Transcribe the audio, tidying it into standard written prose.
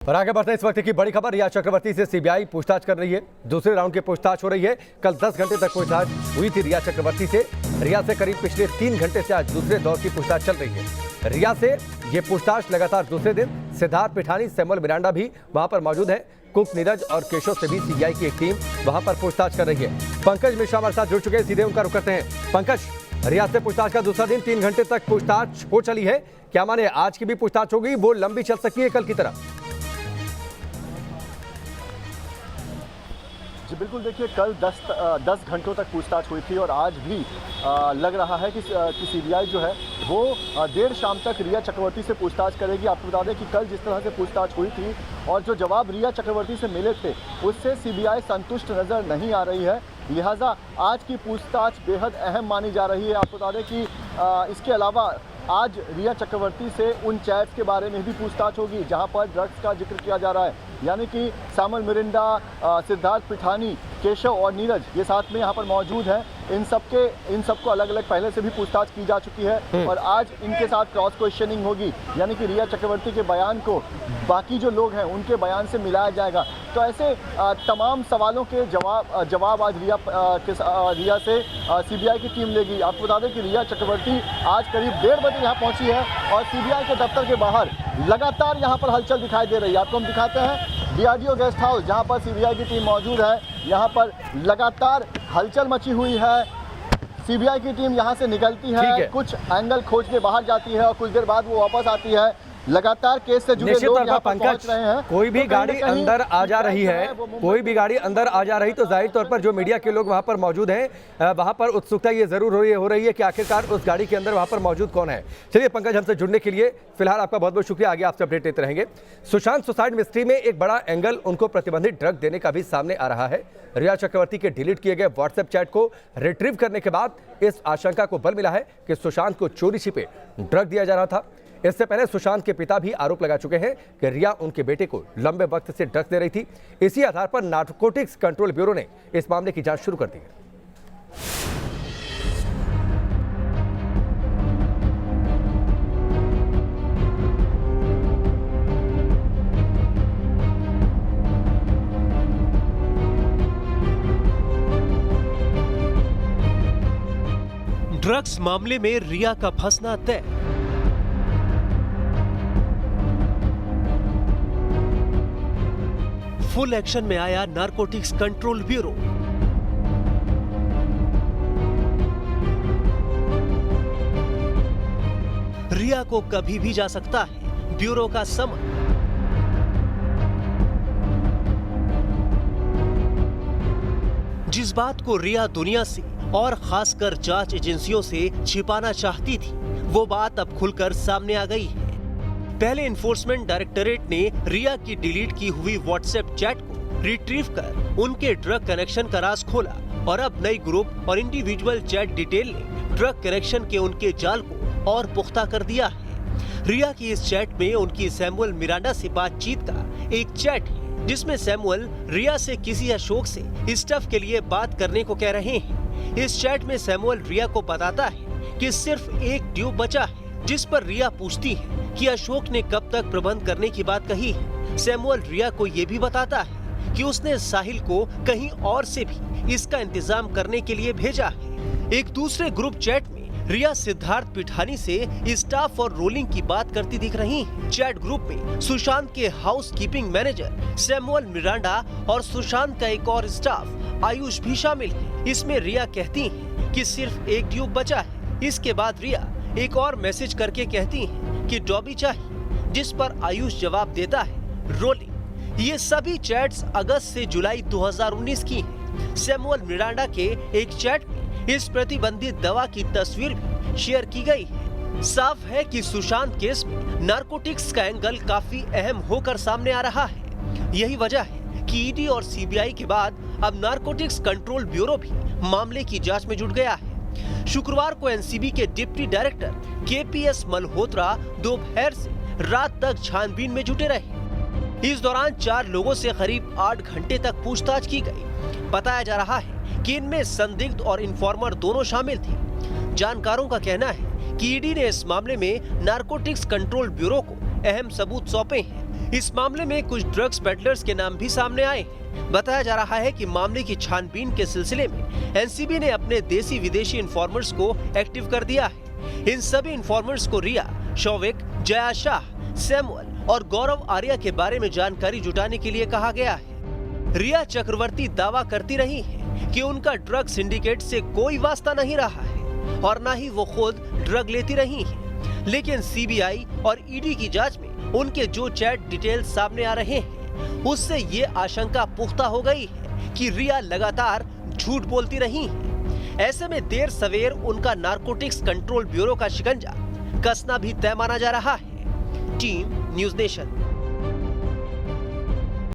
और आगे बढ़ते इस वक्त की बड़ी खबर, रिया चक्रवर्ती से सीबीआई पूछताछ कर रही है। दूसरे राउंड की पूछताछ हो रही है। कल 10 घंटे तक पूछताछ हुई थी रिया चक्रवर्ती से। रिया से करीब पिछले 3 घंटे से आज दूसरे दौर की पूछताछ चल रही है। रिया से ये पूछताछ लगातार दूसरे दिन सिद्धार्थ पिठानी, सैमुअल मिरांडा भी वहां पर मौजूद है। कुक, नीरज और केशव से भी सीबीआई की एक टीम वहां पर पूछताछ कर रही है। पंकज मिश्रा हमारे साथ जुड़ चुके हैं, सीधे उनका रुख करते हैं। पंकज, रिया से पूछताछ का दूसरा दिन, 3 घंटे तक पूछताछ हो चली है। क्या माने आज की भी पूछताछ होगी, वो लंबी चल सकती है कल की तरह? जी बिल्कुल, देखिए कल 10 घंटों तक पूछताछ हुई थी और आज भी लग रहा है कि सीबीआई जो है वो देर शाम तक रिया चक्रवर्ती से पूछताछ करेगी। आपको बता दें कि कल जिस तरह से पूछताछ हुई थी और जो जवाब रिया चक्रवर्ती से मिले थे उससे सीबीआई संतुष्ट नज़र नहीं आ रही है, लिहाजा आज की पूछताछ बेहद अहम मानी जा रही है। आपको बता दें कि इसके अलावा आज रिया चक्रवर्ती से उन चैट्स के बारे में भी पूछताछ होगी जहां पर ड्रग्स का जिक्र किया जा रहा है, यानी कि सैमुअल मिरांडा, सिद्धार्थ पिठानी, केशव और नीरज ये साथ में यहाँ पर मौजूद हैं। इन सबको अलग अलग पहले से भी पूछताछ की जा चुकी है और आज इनके साथ क्रॉस क्वेश्चनिंग होगी, यानी कि रिया चक्रवर्ती के बयान को बाकी जो लोग हैं उनके बयान से मिलाया जाएगा। तो ऐसे तमाम सवालों के जवाब आज रिया से सीबीआई की टीम लेगी। आपको बता दें कि रिया चक्रवर्ती आज करीब 1:30 बजे यहाँ पहुँची है और सीबीआई के दफ्तर के बाहर लगातार यहाँ पर हलचल दिखाई दे रही है। आपको हम दिखाते हैं डीआरडीओ गेस्ट हाउस जहाँ पर सीबीआई की टीम मौजूद है। यहाँ पर लगातार हलचल मची हुई है। सीबीआई की टीम यहाँ से निकलती है, कुछ एंगल खोज के बाहर जाती है और कुछ देर बाद वो वापस आती है। लगातार केस से जुड़े लोग यहाँ पर पहुंच रहे हैं। कोई भी गाड़ी अंदर आ जा रही है, कोई भी गाड़ी अंदर आ जा रही तो जाहिर तौर पर जो मीडिया के लोग वहां पर मौजूद हैं वहां पर उत्सुकता ये जरूर हो रही है कि आखिरकार उस गाड़ी के अंदर वहां पर मौजूद कौन है। चलिए पंकज, हमसे जुड़ने के लिए फिलहाल आपका बहुत बहुत शुक्रिया। आगे आपसे अपडेट देते रहेंगे। सुशांत सुसाइड मिस्ट्री में एक बड़ा एंगल उनको प्रतिबंधित ड्रग देने का भी सामने आ रहा है। रिया चक्रवर्ती के डिलीट किए गए व्हाट्सएप चैट को रिट्रीव करने के बाद इस आशंका को बल मिला है कि सुशांत को चोरी छिपे ड्रग दिया जा रहा था। इससे पहले सुशांत के पिता भी आरोप लगा चुके हैं कि रिया उनके बेटे को लंबे वक्त से ड्रग्स दे रही थी। इसी आधार पर नारकोटिक्स कंट्रोल ब्यूरो ने इस मामले की जांच शुरू कर दी है। ड्रग्स मामले में रिया का फंसना तय। फुल एक्शन में आया नारकोटिक्स कंट्रोल ब्यूरो। रिया को कभी भी जा सकता है ब्यूरो का समन। जिस बात को रिया दुनिया से और खासकर जांच एजेंसियों से छिपाना चाहती थी वो बात अब खुलकर सामने आ गई है। पहले इन्फोर्समेंट डायरेक्टरेट ने रिया की डिलीट की हुई व्हाट्सएप चैट को रिट्रीव कर उनके ड्रग कनेक्शन का राज खोला और अब नई ग्रुप और इंडिविजुअल चैट डिटेल ने ड्रग कनेक्शन के उनके जाल को और पुख्ता कर दिया है। रिया की इस चैट में उनकी सैमुअल मिरांडा से बातचीत का एक चैट है जिसमें सैमुअल रिया से किसी अशोक से स्टफ के लिए बात करने को कह रहे हैं। इस चैट में सैमुअल रिया को बताता है कि सिर्फ एक ट्यूब बचा है, जिस पर रिया पूछती है कि अशोक ने कब तक प्रबंध करने की बात कही है। सैमुअल रिया को ये भी बताता है कि उसने साहिल को कहीं और से भी इसका इंतजाम करने के लिए भेजा है। एक दूसरे ग्रुप चैट में रिया सिद्धार्थ पिठानी से स्टाफ और रोलिंग की बात करती दिख रही है। चैट ग्रुप में सुशांत के house keeping manager Samuel Miranda और सुशांत का एक और स्टाफ आयुष भी शामिल है। इसमें रिया कहती है कि सिर्फ एक ट्यूब बचा है। इसके बाद रिया एक और मैसेज करके कहती है कि डॉबी चाहिए, जिस पर आयुष जवाब देता है रोलिंग। ये सभी चैट्स अगस्त से जुलाई 2019 की हैं। सैमुअल मिरांडा के एक चैट में इस प्रतिबंधित दवा की तस्वीर भी शेयर की गई है। साफ है कि सुशांत केस में नारकोटिक्स का एंगल काफी अहम होकर सामने आ रहा है। यही वजह है कि ईडी और सीबीआई के बाद अब नारकोटिक्स कंट्रोल ब्यूरो भी मामले की जांच में जुट गया है। शुक्रवार को एनसीबी के डिप्टी डायरेक्टर केपीएस मल्होत्रा दोपहर से रात तक छानबीन में जुटे रहे। इस दौरान 4 लोगों से करीब 8 घंटे तक पूछताछ की गई। बताया जा रहा है कि इनमें संदिग्ध और इन्फॉर्मर दोनों शामिल थे। जानकारों का कहना है कि ईडी ने इस मामले में नारकोटिक्स कंट्रोल ब्यूरो को अहम सबूत सौंपे हैं। इस मामले में कुछ ड्रग्स पेडलर्स के नाम भी सामने आए हैं। बताया जा रहा है कि मामले की छानबीन के सिलसिले में एनसीबी ने अपने देसी विदेशी इन्फॉर्मर्स को एक्टिव कर दिया है। इन सभी इन्फॉर्मर्स को रिया, शौविक, जया शाह, सैमुअल और गौरव आर्या के बारे में जानकारी जुटाने के लिए कहा गया है। रिया चक्रवर्ती दावा करती रही है कि उनका ड्रग सिंडिकेट से कोई वास्ता नहीं रहा है और न ही वो खुद ड्रग लेती रही हैं। लेकिन सीबीआई और ईडी की जांच में उनके जो चैट डिटेल्स सामने आ रहे हैं, उससे ये आशंका पुख्ता हो गई है कि रिया लगातार झूठ बोलती रही हैं। ऐसे में देर सवेर उनका नारकोटिक्स कंट्रोल ब्यूरो का शिकंजा कसना भी तय माना जा रहा है। Team news nation.